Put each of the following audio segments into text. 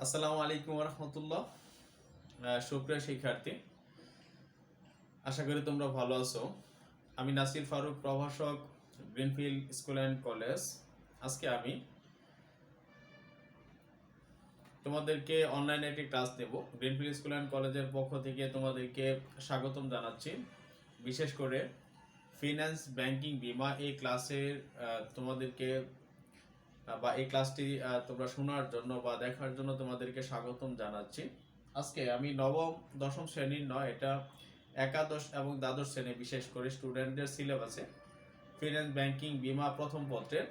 আসসালামু আলাইকুম রহমতুল্লাহ। সুপ্রিয় শিক্ষার্থী, আশা করি তোমরা ভালো আছো। আমি নাসির ফারুক, প্রভাষক, গ্রিনফিল্ড স্কুল অ্যান্ড কলেজ। আজকে আমি তোমাদেরকে অনলাইনে একটি ক্লাস দেব। গ্রিনফিল্ড স্কুল অ্যান্ড কলেজের পক্ষ থেকে তোমাদেরকে স্বাগতম জানাচ্ছি। বিশেষ করে ফিন্যান্স, ব্যাংকিং, বিমা এই ক্লাসের তোমাদেরকে বা এই ক্লাসটি তোমরা শোনার জন্য বা দেখার জন্য তোমাদেরকে স্বাগতম জানাচ্ছি। আজকে আমি নবম দশম শ্রেণীর নয়, এটা একাদশ এবং দ্বাদশ শ্রেণী বিশেষ করে স্টুডেন্টদের সিলেবাসে ফিন্যান্স, ব্যাংকিং, বিমা প্রথম পত্রের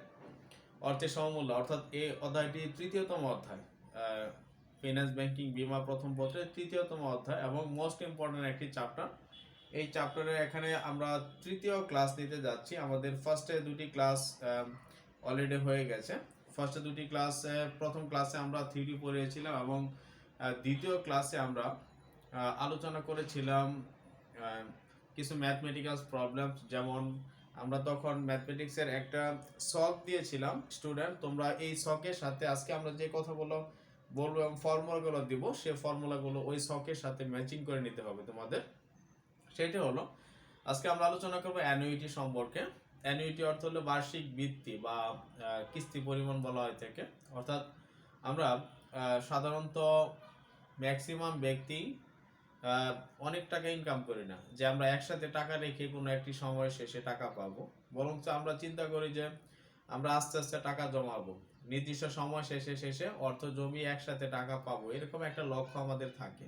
অর্থের সমমূল্য অর্থাৎ এই অধ্যায়টি তৃতীয়তম অধ্যায়। ফিন্যান্স, ব্যাংকিং, বিমা প্রথম পত্রের তৃতীয়তম অধ্যায় এবং মোস্ট ইম্পর্টেন্ট একটি চ্যাপ্টার। এই চ্যাপ্টারে এখানে আমরা তৃতীয় ক্লাস নিতে যাচ্ছি। আমাদের ফার্স্টে দুটি ক্লাস অলরেডি হয়ে গেছে। ফার্স্টে দুটি ক্লাসে, প্রথম ক্লাসে আমরা থিওরি পড়িয়েছিলাম এবং দ্বিতীয় ক্লাসে আমরা আলোচনা করেছিলাম কিছু ম্যাথমেটিক্যাল প্রবলেম। যেমন আমরা তখন ম্যাথমেটিক্সের একটা শখ দিয়েছিলাম স্টুডেন্ট, তোমরা এই শখের সাথে আজকে আমরা যে কথাগুলো বলবো এবং ফর্মুলাগুলো দিব, সেই ফর্মুলাগুলো ওই শখের সাথে ম্যাচিং করে নিতে হবে তোমাদের। সেটা হলো আজকে আমরা আলোচনা করবো অ্যানুইটি সম্পর্কে। অ্যানুইটি অর্থ হলো বার্ষিক বৃত্তি বা কিস্তি পরিমাণ বলা হয় থাকে। অর্থাৎ আমরা সাধারণত ম্যাক্সিমাম ব্যক্তি অনেক টাকা ইনকাম করি না যে আমরা একসাথে টাকা রেখে কোনো একটি সময় শেষে টাকা পাবো, বরঞ্চ আমরা চিন্তা করি যে আমরা আস্তে আস্তে টাকা জমাবো, নির্দিষ্ট সময় শেষে অর্থ জমিয়ে একসাথে টাকা পাবো, এরকম একটা লক্ষ্য আমাদের থাকে।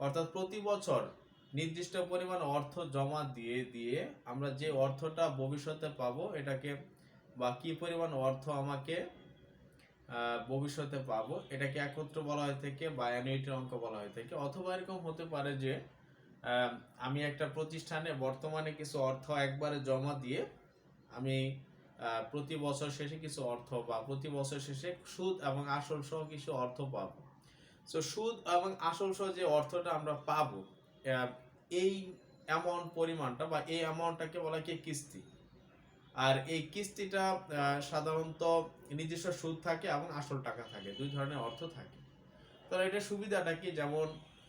অর্থাৎ প্রতি বছর নির্দিষ্ট পরিমাণ অর্থ জমা দিয়ে দিয়ে আমরা যে অর্থটা ভবিষ্যতে পাবো এটাকে, বা কি পরিমাণ অর্থ আমাকে ভবিষ্যতে পাবো এটাকে একত্র বলা হয়ে থাকে বা অ্যানুইটির অঙ্ক বলা হয়ে থাকে। অথবা এরকম হতে পারে যে আমি একটা প্রতিষ্ঠানে বর্তমানে কিছু অর্থ একবারে জমা দিয়ে আমি প্রতি বছর শেষে কিছু অর্থ বা প্রতি বছর শেষে সুদ এবং আসল সহ কিছু অর্থ পাবো। সো সুদ এবং আসল সহ যে অর্থটা আমরা পাবো, এই অ্যামাউন্ট পরিমাণটা বা এই অ্যামাউন্টটাকে বলা হয় কিস্তি। আর এই কিস্তিটা সাধারণত নিজস্ব সুদ থাকে এবং আসল টাকা থাকে, দুই ধরনের অর্থ থাকে। তো এটা সুবিধাটা কি, যেমন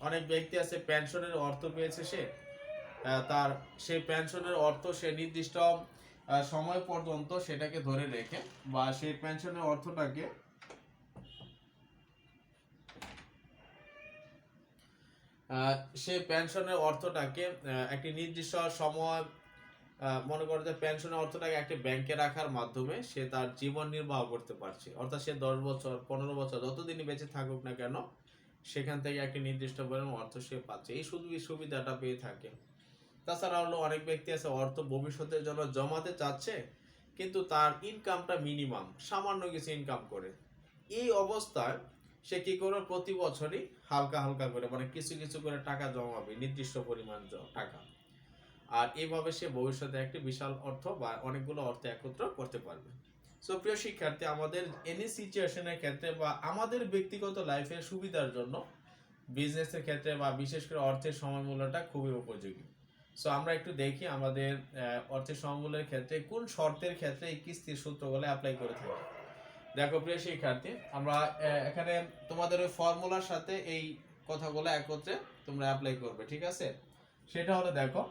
অনেক ব্যক্তি আছে পেনশনের অর্থ পেয়েছে, সে তার সেই পেনশনের অর্থ সে নির্দিষ্ট সময় পর্যন্ত সেটাকে ধরে রেখে বা সেই পেনশনের অর্থটাকে সেই পেনশনের অর্থটাকে একটি নির্দিষ্ট সময়, মনে করো যে পেনশনের অর্থটাকে একটি ব্যাংকে রাখার মাধ্যমে সে তার জীবন নির্বাহ করতে পারছে। অর্থাৎ সে 10 বছর 15 বছর যতদিনই বেঁচে থাকুক না কেন সেখান থেকে একটি নির্দিষ্ট পরিমাণ অর্থ সে পাচ্ছে, এই সুবিধাটা পেয়ে থাকে। তাছাড়া হলো অনেক ব্যক্তি আছে অর্থ ভবিষ্যতের জন্য জমাতে চাচ্ছে কিন্তু তার ইনকামটা মিনিমাম, সামান্য কিছু ইনকাম করে। এই অবস্থায় সে কি করবে, প্রতি বছরই হালকা হালকা করে মানে কিছু কিছু করে টাকা জমাবে, নির্দিষ্ট পরিমাণ টাকা। আর এইভাবে সে ভবিষ্যতে একটি বিশাল অর্থ বা অনেকগুলো অর্থ একত্র করতে পারবে। সো প্রিয় শিক্ষার্থী, আমাদের এনি সিচুয়েশনের ক্ষেত্রে বা আমাদের ব্যক্তিগত লাইফের সুবিধার জন্য বিজনেসের ক্ষেত্রে বা বিশেষ করে অর্থের সময়মূল্যটা খুবই উপযোগী। সো আমরা একটু দেখি আমাদের অর্থের সমমূল্যের ক্ষেত্রে কোন শর্তের ক্ষেত্রে এই কিস্তির সূত্রগুলো অ্যাপ্লাই করে থাকি। দেখো প্রিয় শিক্ষার্থী, আমরা এখানে তোমাদের ওই ফর্মুলার সাথে এই কথাগুলো একত্রে তোমরা অ্যাপ্লাই করবে, ঠিক আছে? সেটা হলো দেখো,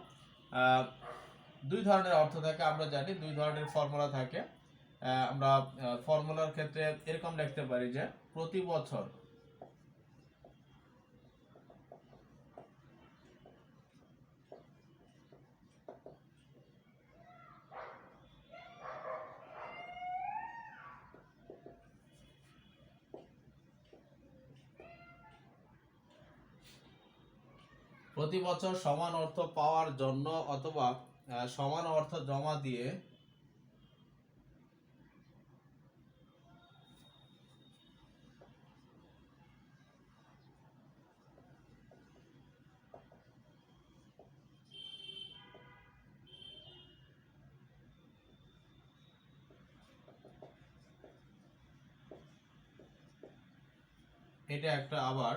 দুই ধরনের অর্থ থাকে, আমরা জানি দুই ধরনের ফর্মুলা থাকে। আমরা ফর্মুলার ক্ষেত্রে এরকম লিখতে পারি যে প্রতি বছর সমান অর্থ পাওয়ার জন্য অথবা সমান অর্থ জমা দিয়ে এটা একটা, আবার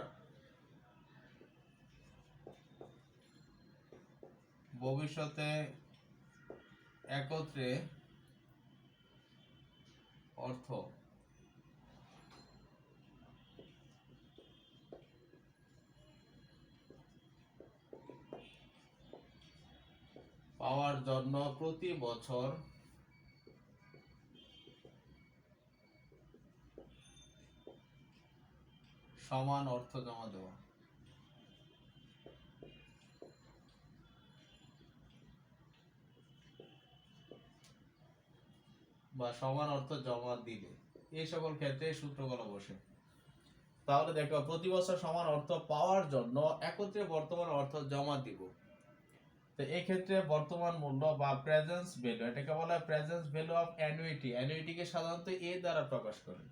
ভবিষ্যতে একত্রে অর্থ জন্য প্রতি বছর সমান অর্থ জমা দেওয়া। বা সমান অর্থ জমা দিলে এই সকল ক্ষেত্রে সূত্রগুলো বসে। তাহলে দেখো প্রতি বছর সমান অর্থ পাওয়ার জন্য একত্রে বর্তমান অর্থ জমা দিব। তো এই ক্ষেত্রে বর্তমান মূল্য বা প্রেজেন্স ভ্যালু, এটাকে বলা হয় প্রেজেন্স ভ্যালু অফ অ্যানুইটি। অ্যানুইটিকে সাধারণত এ দ্বারা প্রকাশ করে।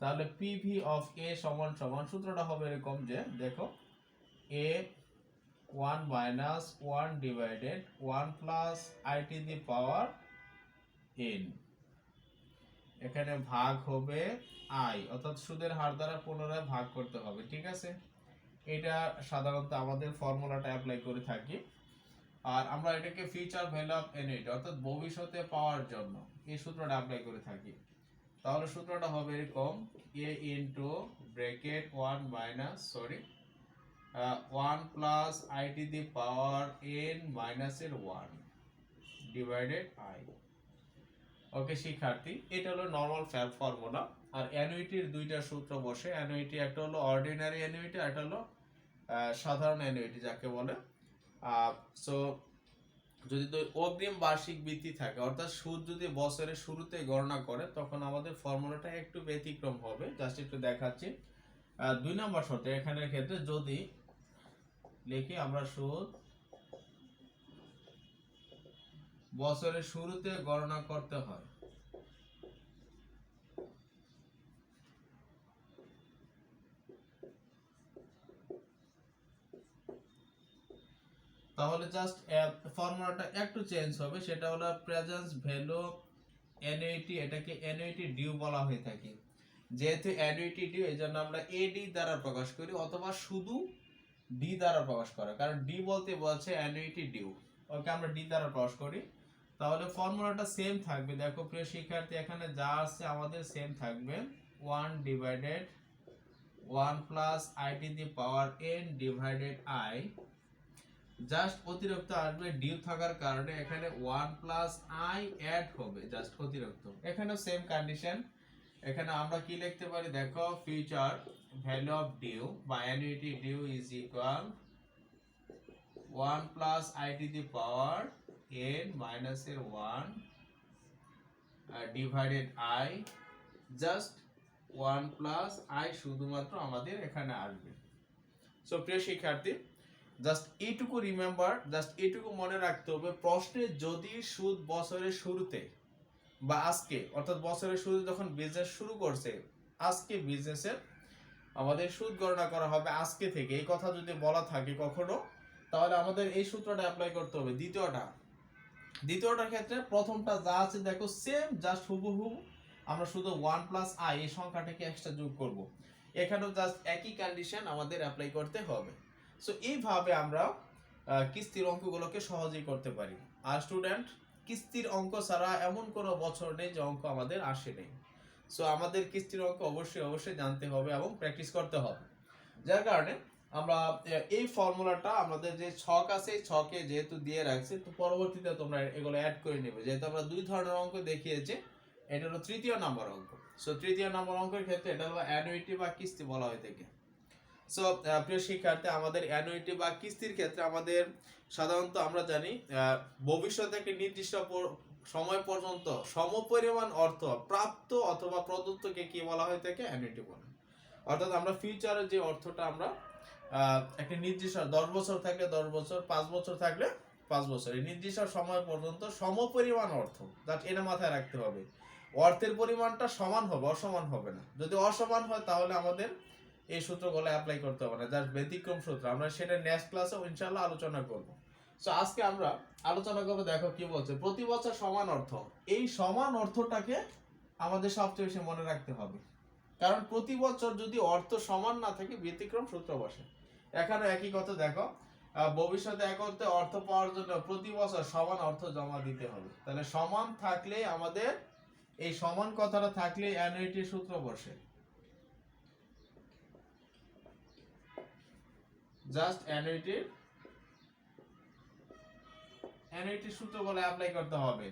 তাহলে পিভি অফ এ সমান সমান সূত্রটা হবে এরকম যে দেখো এ 1 minus 1 divided 1 plus I to the power N. এখানে ভাগ হবে আই, অর্থাৎ সুদের হার দ্বারা পুনরায় ভাগ করতে হবে। ঠিক আছে, এটা সাধারণত আমাদের ফর্মুলাটা অ্যাপ্লাই করে থাকি। আর আমরা এটাকে ফিউচার ভ্যালু অফ অ্যানুইটি অর্থাৎ ভবিষ্যতে পাওয়ার জন্য এই সূত্রটা অ্যাপ্লাই করে থাকি। তাহলে সূত্রটা হবে এরকম A into bracket 1 minus 1 plus I to the power N minus এর 1 ডিভাইডেড আই। ওকে শিক্ষার্থী, এটা হলো নরমাল ফর্মুলা। আর অ্যানুইটির দুইটা সূত্র বসে। অ্যানুইটি একটা হলো অর্ডিনারি অ্যানুইটি, একটা হলো সাধারণ অ্যানুইটি যাকে বলে। সো যদি অগ্রিম বার্ষিক বৃদ্ধি থাকে অর্থাৎ সুদ যদি বছরের শুরুতে গণনা করে তখন আমাদের ফর্মুলাটা একটু ব্যতিক্রম হবে। জাস্ট একটু দেখাচ্ছি। 2 নম্বর শর্তে এখানের ক্ষেত্রে যদি লিখি আমরা সুদ বছরের শুরুতে গণনা করতে হয়, তাহলে জাস্ট ফর্মুলাটা একটু চেঞ্জ হবে। সেটা হলো প্রেজেন্স ভ্যালু অ্যানুইটি, এটাকে অ্যানুইটি ডিউ বলা হয়ে থাকে। যেহেতু অ্যানুইটি ডিউ এই জন্য আমরা এডি দ্বারা প্রকাশ করি অথবা শুধু ডি দ্বারা প্রকাশ করা, কারণ ডি বলতে বলছে অ্যানুইটি ডিউ। ওকে আমরা ডি দ্বারা প্রকাশ করি। তাহলে ফর্মুলাটা সেম থাকবে। দেখো প্রিয় শিক্ষার্থী, এখানে যা আছে আমাদের সেম থাকবে 1 divided 1 plus I to the power N divided i. Just অতিরিক্ত আসবে ডিউ থাকার কারণে এখানে 1 প্লাস আই অ্যাড হবে, জাস্ট অতিরিক্ত। এখানে সেম কন্ডিশন। এখানে আমরা কি লিখতে পারি দেখো ফিউচার ভ্যালু অফ ডিউ বা annuity due is equal 1 plus I to the power N minus এর 1 divided i. Just 1 plus i শুধুমাত্র আমাদের এখানে আসবে। সো প্রিয় শিক্ষার্থী, জাস্ট এইটুকু রিমেম্বার, জাস্ট এইটুকু মনে রাখতে হবে, প্রশ্নে যদি সুদ বছরের শুরুতে বা আজকে অর্থাৎ বছরের শুরুতে যখন বিজনেস শুরু করছে আজকে বিজনেসের আমাদের সুদ গণনা করা হবে আজকে থেকে, এই কথা যদি বলা থাকে কখনো, তাহলে আমাদের এই সূত্রটা অ্যাপ্লাই করতে হবে। দ্বিতীয়টার ক্ষেত্রে প্রথমটা যা আছে দেখো সেম, জাস্ট হুবহু আমরা শুধু 1 প্লাস আই এই সংখ্যাটাকে এক্সট্রা যোগ করব। এখানেও জাস্ট একই কন্ডিশন আমাদের অ্যাপ্লাই করতে হবে। সো এইভাবে আমরা কিস্তির অঙ্কগুলোকে সহজেই করতে পারি। আর স্টুডেন্ট, কিস্তির অঙ্ক ছাড়া এমন কোনো বছর নেই যে অঙ্ক আমাদের আসে নেই। সো আমাদের কিস্তির অঙ্ক অবশ্যই জানতে হবে এবং প্র্যাকটিস করতে হবে। যার কারণে আমরা এই ফর্মুলাটা আমাদের যে ছক আছে এই ছকে যেহেতু দিয়ে রাখছি, তো পরবর্তীতে তোমরা এগুলো অ্যাড করে নেবে। যেহেতু আমরা দুই ধরনের অঙ্ক দেখিয়েছি, এটা হলো তৃতীয় নাম্বার অঙ্ক। সো তৃতীয় নাম্বার অঙ্কের ক্ষেত্রে এটা হলো অ্যানুইটি বা কিস্তি বলা হয়ে থাকে। সো প্রিয় শিক্ষার্থী, আমাদের অ্যানুইটি বা কিস্তির ক্ষেত্রে আমাদের সাধারণত আমরা জানি ভবিষ্যতে একটি নির্দিষ্ট সময় পর্যন্ত সমপরিমাণ অর্থ প্রাপ্ত অথবা প্রদত্তকে কি বলা হয়ে থাকে, অ্যানুইটি বলে। অর্থাৎ আমরা ফিউচারের যে অর্থটা আমরা একটি নির্দিষ্ট 10 বছর থাকলে 10 বছর, 5 বছর থাকলে 5 বছর, এই নির্দিষ্ট সময় পর্যন্ত সমপরিমাণ অর্থ, দ্যাট এটা মাথায় রাখতে হবে। অর্থের পরিমাণটা সমান হবে, অসমান হবে না। যদি অসমান হয় তাহলে আমাদের এই সূত্রগুলো অ্যাপ্লাই করতে হবে না, জাস্ট ব্যতিক্রম সূত্র। আমরা সেটা নেক্সট ক্লাসে ইনশাআল্লাহ আলোচনা করব। সো আজকে আমরা আলোচনা করব, দেখো কি বলছে, প্রতি বছর সমান অর্থ। এই সমান অর্থটাকে আমাদের সবচেয়ে বেশি মনে রাখতে হবে, কারণ প্রতি বছর যদি অর্থ সমান না থাকে ব্যতিক্রম সূত্র বসে। এখানে একই কথা দেখো, ভবিষ্যতে একত্রে অর্থ পাওয়ার জন্য প্রতি বছর সমান অর্থ জমা দিতে হবে। তাহলে সমান থাকলে আমাদের এই সমান কথাটা থাকলে অ্যানুইটির সূত্র বসে। জাস্ট অ্যানুইটির অ্যানুইটি সূত্রগুলো অ্যাপ্লাই করতে হবে।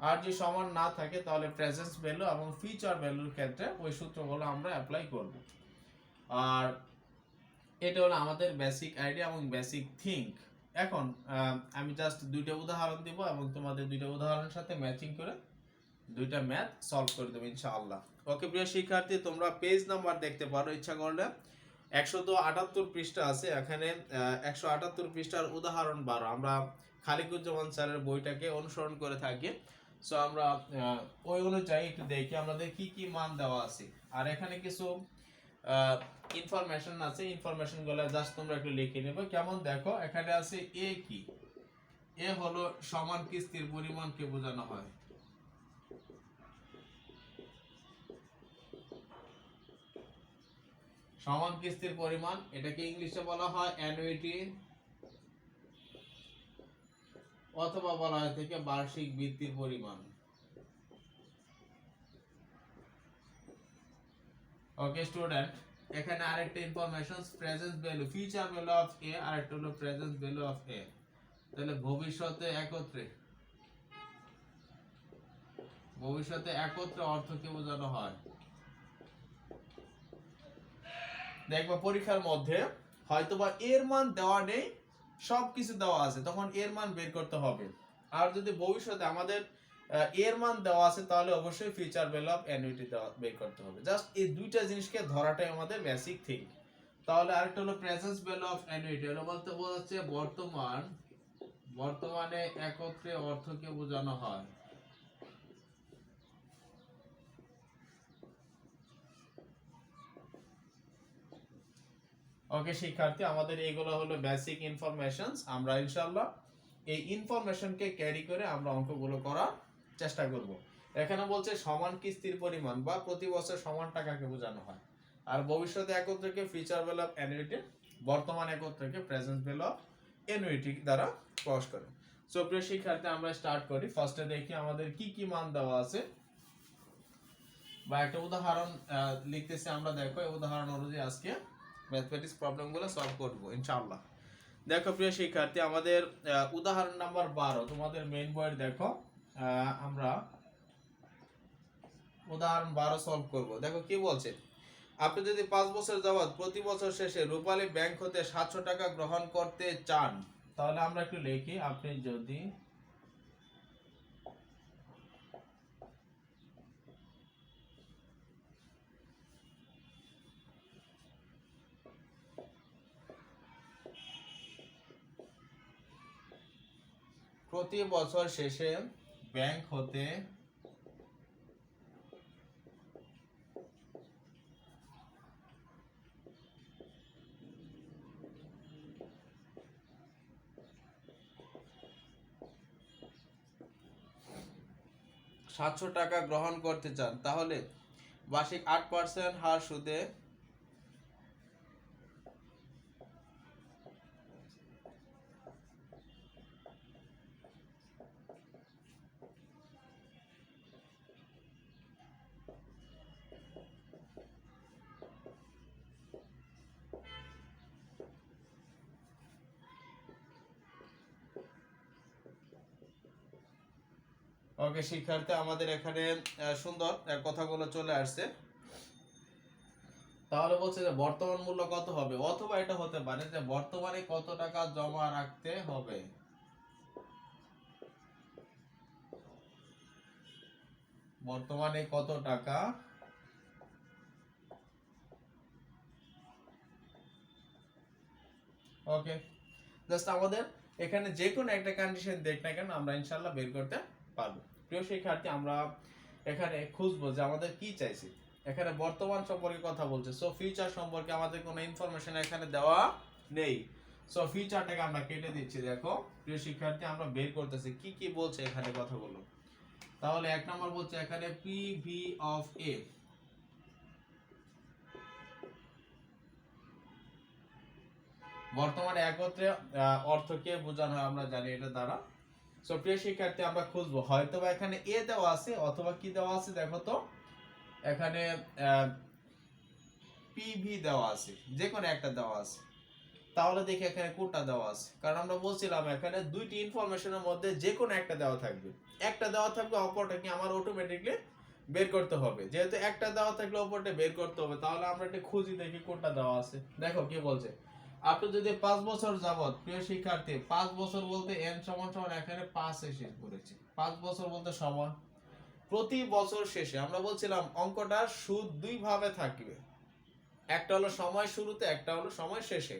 আর যদি সমান না থাকে তাহলে প্রেজেন্ট ভ্যালু এবং ফিউচার ভ্যালুর ক্ষেত্রে ওই সূত্রগুলো আমরা অ্যাপ্লাই করব। আর এটা হলো আমাদের বেসিক আইডিয়া এবং বেসিক থিঙ্ক। এখন আমি জাস্ট দুইটা উদাহরণ দিব এবং তোমাদের দুইটা উদাহরণের সাথে ম্যাচিং করে দুইটা ম্যাথ সলভ করে দেবো ইনশাআল্লাহ। ওকে প্রিয় শিক্ষার্থী, তোমরা পেজ নাম্বার দেখতে পারো ইচ্ছা করলে। 178 পৃষ্ঠা আছে এখানে। 178 পৃষ্ঠার উদাহরণ 12 আমরা খালিকুজ্জামান স্যারের বইটাকে অনুসরণ করে থাকি। সো আমরা ওই অনুযায়ী একটু দেখি আমাদের কি কি মান দেওয়া আছে। আর এখানে কিছু ইনফরমেশন আছে, ইনফরমেশন গুলো জাস্ট তোমরা একটু লিখে নেবে। কেমন দেখো, এখানে আছে এ কি, এ হলো সমান কিস্তির পরিমাণকে বোঝানো হয়। সমান কিস্তির পরিমাণ, এটাকে ইংলিশে বলা হয় অ্যানুইটি অথবা বলা হয় থেকে বার্ষিক বৃত্তির পরিমাণ। ওকে স্টুডেন্ট, এখানে আরেকটা information present value, future value of A, আরেকটা হলো প্রেজেন্ট ভ্যালু অফ এ। তাহলে ভবিষ্যতে একত্রে অর্থকে বোঝানো হয়। দেখবা পরীক্ষার মধ্যে হয়তোবা এর মান দেওয়া নেই, সবকিছু দেওয়া আছে, তখন এর মান বের করতে হবে। আর যদি ভবিষ্যতে আমাদের এর মান দেওয়া আছে তাহলে অবশ্যই ফিউচার ভ্যালু অফ অ্যানুইটি বের করতে হবে। জাস্ট এই দুইটা জিনিসকে ধরাটাই আমাদের বেসিক থিং। তাহলে আরেকটা হলো প্রেজেন্ট ভ্যালু অফ অ্যানুইটি, হলো বলতে বোঝাচ্ছে বর্তমানে একত্রে অর্থকে বোঝানো হয়। ওকে শিক্ষার্থী, আমাদের এইগুলো হলো বেসিক ইনফরমেশনস। আমরা ইনশাআল্লাহ এই ইনফরমেশনকে ক্যারি করে আমরা অঙ্কগুলো করার চেষ্টা করব। এখানে বলছে সমান কিস্তির পরিমাণ বা প্রতি বছর সমান টাকাকে বোঝানো হয়। আর ভবিষ্যতে একত্রকে ফিউচার ভ্যালু অফ অ্যানুইটি, বর্তমান একত্রকে প্রেজেন্ট ভ্যালু অফ অ্যানুইটি দ্বারা প্রকাশ করে। সো প্রিয় শিক্ষার্থী, আমরা স্টার্ট করি। ফার্স্টে দেখি আমাদের কি কি মান দেওয়া আছে, বা একটা উদাহরণ লিখতেছি আমরা। দেখো এই উদাহরণ অনুযায়ী আজকে ম্যাথমেটিক্স প্রবলেমগুলো সলভ করব ইনশাআল্লাহ। দেখো প্রিয় শিক্ষার্থী, আমাদের উদাহরণ নাম্বার 12 তোমাদের মেইন বইয়ের দেখো। আমরা উদাহরণ 12 সলভ করব। দেখো কি বলছে, আপনি যদি 5 বছর যাবত প্রতি বছর শেষে রূপালী ব্যাংক হতে 700 টাকা গ্রহণ করতে চান, তাহলে আমরা একটু লিখি। আপনি যদি প্রতি বছর শেষে ব্যাংক হতে 700 টাকা গ্রহণ করতে চান, তাহলে বার্ষিক 8% হার সুদে ওকে শিক্ষার্থী, আমাদের এখানে সুন্দর কথাগুলো চলে আসছে। তাহলে বলছে যে বর্তমান মূল্য কত হবে, অথবা এটা হতে পারে যে বর্তমানে কত টাকা জমা রাখতে হবে। বর্তমানে কত টাকা ওকে, জাস্ট আমাদের এখানে যে কোনো একটা কন্ডিশন দেখ না কেন আমরা ইনশাআল্লাহ বের করতে পারবো। প্রিয় শিক্ষার্থী, আমরা এখানে খুঁজবো যে আমাদের কি চাইছে। এখানে বর্তমান সম্পর্কে কথা বলছে, সো ফিউচার সম্পর্কে আমাদের কোনো ইনফরমেশন এখানে দেওয়া নেই। সো ফিউচারটাকে আমরা কেটে দিচ্ছি। দেখো প্রিয় শিক্ষার্থী, আমরা বের করতেছি কি কি বলছে এখানে কথাগুলো। তাহলে এক নম্বর বলছে এখানে পিভি অফ এ, বর্তমানে একত্রে অর্থকে বোঝানো হয়, আমরা জানি এটা দ্বারা। সো প্রিয় শিক্ষার্থী, আমরা খুঁজবো হয়তো বা এখানে এ দেওয়া আছে অথবা কি দেওয়া আছে। দেখো তো এখানে পিভি দেওয়া আছে, যে কোনো একটা দেওয়া আছে। তাহলে দেখি এখানে কোনটা দেওয়া আছে, কারণ আমরা বলছিলাম এখানে দুইটি ইনফরমেশনের মধ্যে যে কোনো একটা দেওয়া থাকবে, একটা দেওয়া থাকবে অপরটা কি আমার অটোমেটিকলি বের করতে হবে। যেহেতু একটা দেওয়া থাকলে অপরটা বের করতে হবে, তাহলে আমরা একটু খুঁজি দেখি কোনটা দেওয়া আছে। দেখো কি বলছে, আপনি যদি 5 বছর যাবত, প্রিয় শিক্ষার্থী 5 বছর বলতে n সমান সমান এখানে 5 শেষ করেছে, 5 বছর বলতে সমান প্রতি বছর শেষে আমরা বলছিলাম অঙ্কটার সুদ দুই ভাবে থাকবে, একটা হলো সময় শুরুতে, একটা হলো সময় শেষে।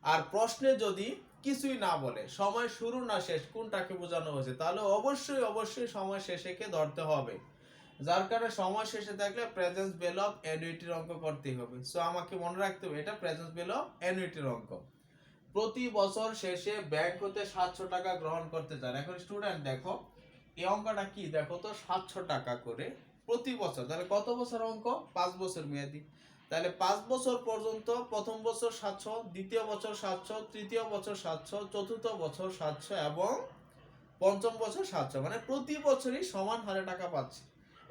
আর প্রশ্নে যদি কিছুই না বলে সময় শুরু না শেষ কোনটাকে বোঝানো হয়েছে, তাহলে অবশ্যই অবশ্যই সময় শেষেকে ধরতে হবে। যার কারণে সময় শেষে থাকলে প্রেজেন্স ভ্যালু অফ অ্যানুইটির অঙ্ক করতেই হবে। সো আমাকে মনে রাখতে হবে এটা প্রেজেন্স ভ্যালু অফ অ্যানুইটির অঙ্ক। প্রতি বছর শেষে ব্যাংক হতে 700 টাকা গ্রহণ করতে চান। এখন স্টুডেন্ট দেখো এই অঙ্কটা কি, দেখো তো 700 টাকা করে প্রতি বছর, তাহলে কত বছর অঙ্ক, 5 বছর মেয়াদি। তাহলে 5 বছর পর্যন্ত প্রথম বছর 700, দ্বিতীয় বছর 700, তৃতীয় বছর 700, চতুর্থ বছর 700 এবং পঞ্চম বছর 700, মানে প্রতি বছরই সমান হারে টাকা পাচ্ছে।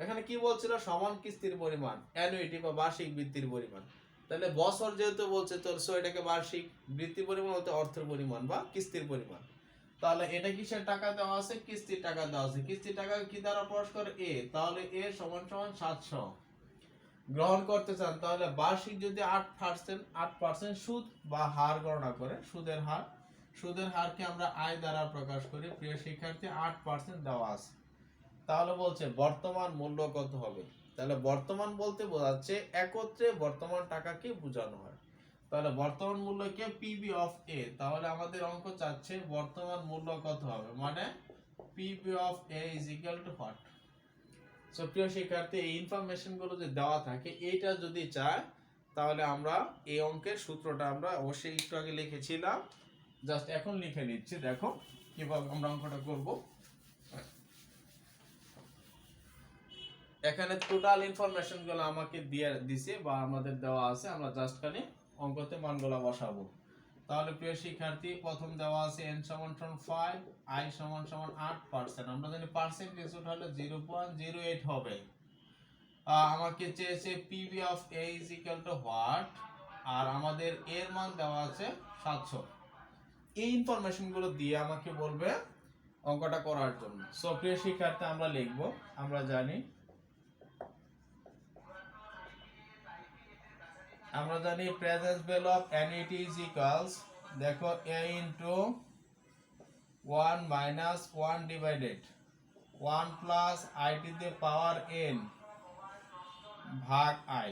এখানে কি বলছিল, সমান কিস্তির পরিমাণ, অ্যানুইটি বা বার্ষিক বৃত্তির পরিমাণ। তাহলে বছর যেহেতু বলছে তো সো এটাকে বার্ষিক, বৃত্তি পরিমাণ বলতে অর্থের পরিমাণ বা কিস্তির পরিমাণ। তাহলে এটা কিসের টাকা দেওয়া আছে, কিস্তির টাকা দেওয়া আছে। কিস্তির টাকা কি দ্বারা প্রকাশ করে, এ, তাহলে এ সমান সমান 700 গ্রহণ করতে চান। তাহলে বার্ষিক যদি 8% সুদ বা হার গণনা করে, সুদের হারকে আমরা আয় দ্বারা প্রকাশ করি। প্রিয় শিক্ষার্থী 8% দেওয়া আছে। তাহলে বলছে বর্তমান মূল্য কত হবে। তাহলে বর্তমান বলতে বোঝাচ্ছে একত্রে বর্তমান টাকাকে বোঝানো হয়। তাহলে বর্তমান মূল্যকে পিবি অফ এ, তাহলে আমাদের অঙ্ক চাচ্ছে বর্তমান মূল্য কত হবে, মানে PB of A is equal to what. So প্রিয় শিক্ষার্থী এই ইনফরমেশন গুলো যে দেওয়া থাকে এইটা যদি চায়, তাহলে আমরা এই অঙ্কের সূত্রটা আমরা অবশ্যই একটু আগে লিখেছিলাম, জাস্ট এখন লিখে নিচ্ছি। দেখো কিভাবে আমরা অঙ্কটা করব। এখানে টোটাল ইনফরমেশন গুলো আমাকে দিয়ে দিছে বা আমাদের দেওয়া আছে, আমরা জাস্ট খালি অঙ্কতে মানগুলো বসাবো। তাহলে প্রিয় শিক্ষার্থী প্রথম দেওয়া আছে n সমান সমান 5, i সমান সমান 8%। আমরা জানি পার্সেন্টেজ হলো 0.08 হবে। আমাকে চেয়েছে pv of a is equal to what, আর আমাদের এর মান দেওয়া আছে 700। এই ইনফরমেশন গুলো দিয়ে আমাকে বলবে অঙ্কটা করার জন্য। সো প্রিয় শিক্ষার্থী আমরা লিখব, আমরা জানি presence value of annuity is equals, দেখো a into 1 minus 1 divided 1 plus i two the power n ভাগ i।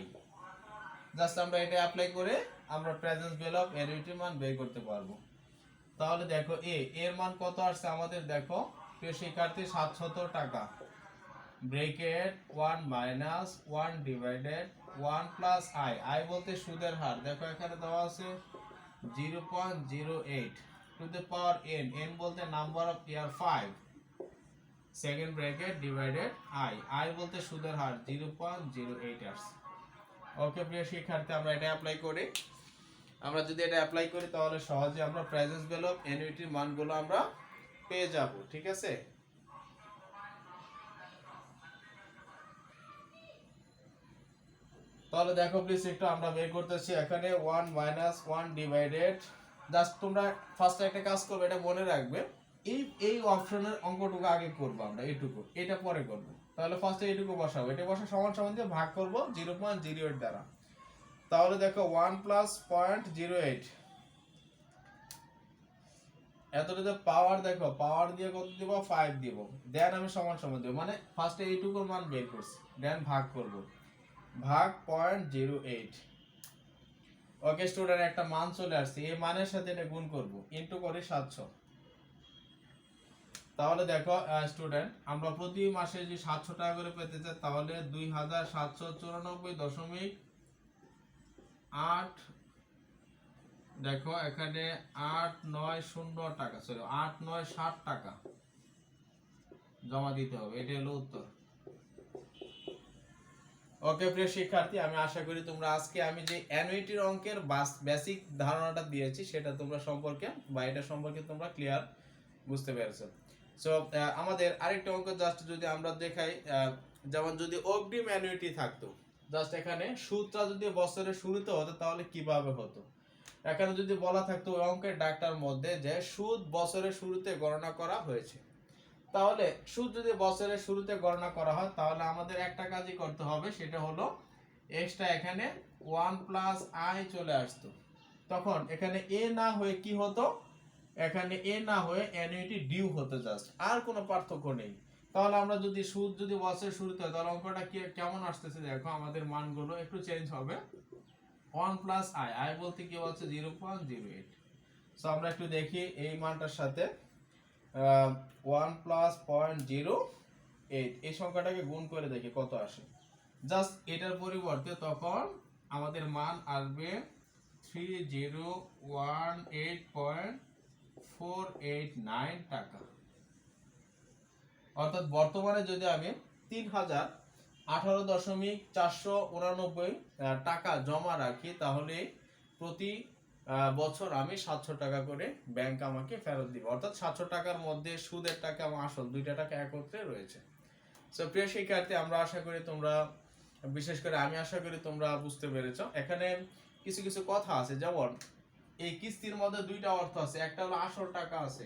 জাস্ট আমরা এটা অ্যাপ্লাই করে আমরা প্রেজেন্স ভ্যালু অফ অ্যানুইটির মান বের করতে পারবো। তাহলে দেখো এর মান কত আসছে আমাদের, দেখো প্রিয় শিক্ষার্থী 700 টাকা, bracket 1 minus 1 divided 1 plus i বলতে সুদের হার, দেখো এখানে দেওয়া আছে 0.08 টু দ্য পাওয়ার n বলতে number of year 5, second bracket divided i বলতে সুদের হার 0.08 আসছে। ওকে প্রিয় শিক্ষার্থী আমরা এটা অ্যাপ্লাই করি, আমরা যদি এটা অ্যাপ্লাই করি তাহলে সহজে আমরা প্রেজেন্স ভ্যালু অফ অ্যানুইটির মানগুলো আমরা পেয়ে যাব, ঠিক আছে। তাহলে দেখো প্লিজ একটু আমরা বের করতেছি। এখানে 1 মাইনাস 1 ডিভাইডেড, জাস্ট তোমরা ফার্স্ট একটা কাজ করবে, এটা মনে রাখবে এই অপশনের অঙ্কটুকু আগে করব আমরা, এইটুকু এটা পরে করব। তাহলে ফার্স্টে এইটুকু বসাবো, এটা বসা সমান সমান দিয়ে ভাগ করব 0.08 দ্বারা। তাহলে দেখো 1 প্লাস 0.08 এতটা পাওয়ার, দেখো পাওয়ার দিয়ে কত দিব, 5 দিব, দেন আমি সমান সমান দেব, মানে ফার্স্টে এইটুকুর মান বের করছি, দেন ভাগ করব, ভাগ 0.08। ওকে স্টুডেন্ট একটা মান চলে আসছে, এই মানের সাথে এটা গুণ করব, ইনটু করে 700। তাহলে দেখো স্টুডেন্ট আমরা প্রতি মাসে যদি 700 টাকা করে পেতে চাই, তাহলে 2794.8, দেখো এখানে 890 টাকা, সরি 8960 টাকা জমা দিতে হবে, এটা হলো উত্তর। ওকে প্রিয় শিক্ষার্থী আমি আশা করি তোমরা আজকে আমি যে অ্যানুইটির অঙ্কের বেসিক ধারণাটা দিয়েছি সেটা তোমরা সম্পর্কে বা এটা সম্পর্কে তোমরা ক্লিয়ার বুঝতে পেরেছো। সো আমাদের আরেকটা অঙ্ক জাস্ট যদি আমরা দেখাই, যেমন যদি অগ্রিম অ্যানুইটি থাকতো, জাস্ট এখানে সুদটা যদি বছরের শুরুতে হতো তাহলে কিভাবে হতো। এখানে যদি বলা থাকতো ওই অঙ্কের ডাকটার মধ্যে যে সুদ বছরের শুরুতে গণনা করা হয়েছে, তাহলে সুদ যদি বছরের শুরুতে গণনা করা হয় তাহলে আমাদের একটা কাজই করতে হবে, সেটা হলো এক্সটা এখানে 1 প্লাস আই চলে আসতো। তখন এখানে এ না হয়ে কি হতো, এখানে এ না হয়ে অ্যানুইটি ডিউ হতে, জাস্ট আর কোনো পার্থক্য নেই। তাহলে আমরা যদি সুদ যদি বছরের শুরুতে হয় তাহলে অঙ্কটা কি কেমন আসতেছে দেখো, আমাদের মানগুলো একটু চেঞ্জ হবে। 1 প্লাস আই, আই বলতে কি হচ্ছে 0.08। সো আমরা একটু দেখি এই মানটার সাথে 1 প্লাস 0.08 এই সংখ্যাটাকে গুণ করে দেখি কত আসে। জাস্ট এটার পরিবর্তে তখন আমাদের মান আসবে 3018.489 টাকা। অর্থাৎ বর্তমানে যদি আমি 3018.489 টাকা জমা রাখি তাহলে প্রতি বছর আমি 700 টাকা করে ব্যাংক আমাকে ফেরত দিবে। অর্থাৎ 700 টাকার মধ্যে সুদের টাকা এবং আসল দুইটা টাকা একত্রে রয়েছে। সো প্রিয় শিক্ষার্থী, আমরা আশা করি তোমরা, বিশেষ করে আমি আশা করি তোমরা বুঝতে পেরেছো। এখানে কিছু কিছু কথা আছে, যেমন এই কিস্তির মধ্যে দুইটা অর্থ আছে, একটা হলো আসল টাকা আছে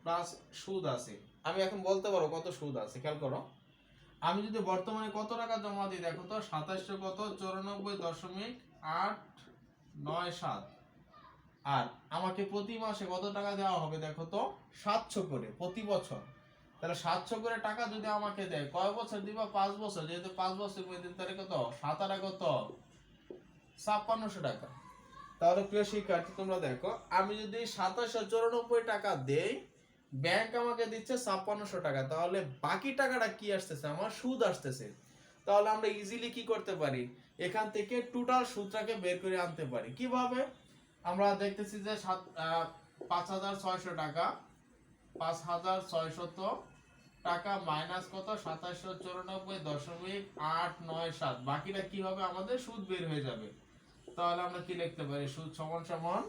প্লাস সুদ আছে। আমি এখন বলতে পারো কত সুদ আছে, খেয়াল করো। আমি যদি বর্তমানে কত টাকা জমা দিই দেখো তো, 2794.897, আর আমাকে প্রতি মাসে কত টাকা দেওয়া হবে দেখো তো, 700 করে প্রতি বছর। তাহলে 700 করে টাকা যদি আমাকে দেয়, কয় বছর দিবা? 5 বছর। যেহেতু 5 বছর প্রতি তারিখ কত, 7 আর কত, 5600 টাকা। তাহলে প্রিয় শিক্ষার্থী তোমরা দেখো, আমি যদি 2794 টাকা দেই, ব্যাংক আমাকে দিচ্ছে 5600 টাকা, তাহলে বাকি টাকাটা কি আসতেছে? আমার সুদ আসতেছে। তাহলে আমরা ইজিলি কি করতে পারি, এখান থেকে টোটাল সুদটাকে বের করে আনতে পারি। কিভাবে? আমরা দেখতেছি যে 5600 টাকা, 5600 টাকা মাইনাস কত, 2794.897, বাকিটা কি হবে, আমাদের সুদ বের হয়ে যাবে। তাহলে আমরা কি লিখতে পারি, সুদ সমান সমান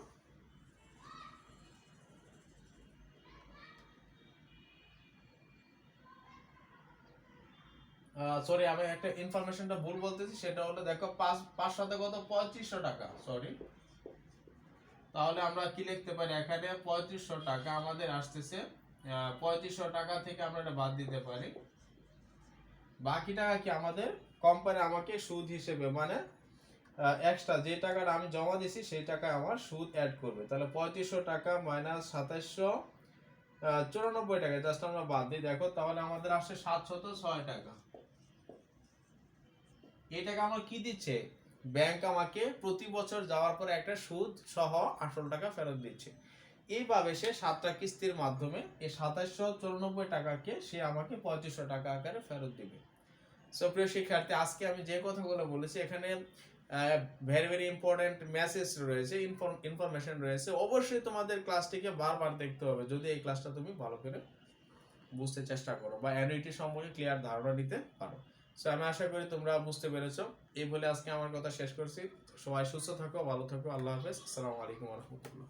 সরি আমি একটা ইনফরমেশনটা ভুল বলতেছি, সেটা হলো দেখো 5 সাথে কত, 3500 টাকা, সরি। তাহলে আমরা কি লিখতে পারি, এখানে 3500 টাকা আমাদের আসতেছে। 3500 টাকা থেকে আমরা এটা বাদ দিতে পারি, বাকি টাকা কি আমাদের কোম্পানি আমাকে সুদ হিসেবে, মানে এক্সট্রা যে টাকাটা আমি জমা দিছি সেই টাকা আমার সুদ অ্যাড করবে। তাহলে 3500 টাকা মাইনাস 2794 টাকা, জাস্ট আমরা বাদ দিই দেখো, তাহলে আমাদের আসছে 706 টাকা। এই টাকা আমার কি দিচ্ছে, ব্যাংক আমাকে প্রতি বছর যাওয়ার পর একটা সুদ সহ আসল টাকা ফেরত দিচ্ছে। এইভাবে সে 7টা কিস্তির মাধ্যমে এই 2794 টাকাকে সে আমাকে 3500 টাকা আকারে ফেরত দিবে। সো প্রিয় শিক্ষার্থী, আজকে আমি যে কথাগুলো বলেছি এখানে ভেরি ভেরি ইম্পর্টেন্ট মেসেজ রয়েছে, ইনফরমেশন রয়েছে। অবশ্যই তোমাদের ক্লাসটিকে বারবার দেখতে হবে যদি এই ক্লাসটা তুমি ভালো করে বুঝতে চেষ্টা করো বা অ্যানুইটি সম্পর্কে ক্লিয়ার ধারণা নিতে পারো। সো আমি আশা করি তোমরা বুঝতে পেরেছো। এই বলে আজকে আমার কথা শেষ করছি। সবাই সুস্থ থাকো, ভালো থাকো, আল্লাহ হাফেজ, আসসালামু আলাইকুম ওয়া রাহমাতুল্লাহ।